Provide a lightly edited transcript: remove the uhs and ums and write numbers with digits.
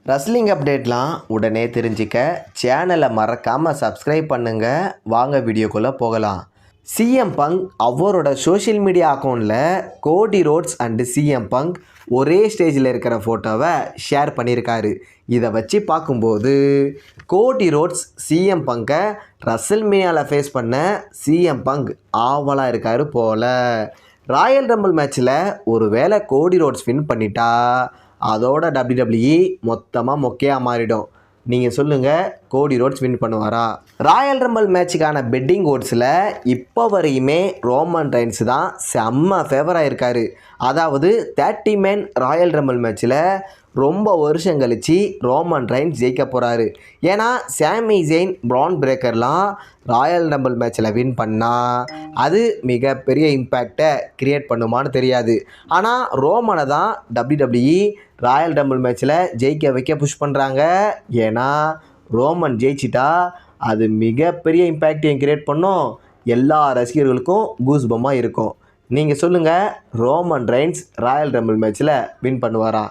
Wrestling அப்டேட்லாம் உடனே தெரிஞ்சிக்க சேனலை மறக்காமல் சப்ஸ்கிரைப் பண்ணுங்கள். வாங்க வீடியோக்குள்ளே போகலாம். சிஎம் பங்க் அவரோட சோஷியல் மீடியா அக்கௌண்ட்டில் கோடி ரோட்ஸ் அண்டு சிஎம் பங்க் ஒரே ஸ்டேஜில் இருக்கிற ஃபோட்டோவை ஷேர் பண்ணியிருக்காரு. இதை வச்சு பார்க்கும்போது கோடி ரோட்ஸ் சிஎம் பங்கை ரசல்மேனியாவில் ஃபேஸ் பண்ண சிஎம் பங்க் ஆவலாக இருக்கார் போல். ராயல் ரம்பிள் மேட்ச்சில் ஒரு வேளை கோடி ரோட்ஸ் வின் பண்ணிட்டா அதோட WWE மொத்தமாக மொக்கையாக மாறிடும். நீங்கள் சொல்லுங்கள், கோடி ரோட்ஸ் வின் பண்ணுவாரா? ராயல் ரம்பிள் மேட்சுக்கான பெட்டிங் ஓட்ஸில் இப்போ வரையுமே ரோமன் ரெயின்ஸ் தான் செம்ம ஃபேவராக இருக்கார். அதாவது 30 மேன் ராயல் ரம்பிள் மேட்ச்சில் ரொம்ப வருஷம் கழித்து ரோமன் ரெயின்ஸ் ஜெயிக்க போகிறாரு. ஏன்னா சாமி ஜெயின் பிரான் பிரேக்கர்லாம் ராயல் ரம்பிள் மேட்ச்சில் வின் பண்ணால் அது மிகப்பெரிய இம்பேக்டை க்ரியேட் பண்ணுமான்னு தெரியாது. ஆனால் ரோமனை தான் WWE ராயல் ரம்பிள் மேட்ச்சில் ஜெயிக்க வைக்க புஷ் பண்ணுறாங்க. ஏன்னா ரோமன் ஜெயிச்சிட்டா அது மிகப்பெரிய இம்பேக்டையும் க்ரியேட் பண்ணும், எல்லா ரசிகர்களுக்கும் கூஸ்பமாக இருக்கும். நீங்கள் சொல்லுங்கள், ரோமன் ரெயின்ஸ் ராயல் ரம்பிள் மேட்ச்சில் வின் பண்ணுவாரா?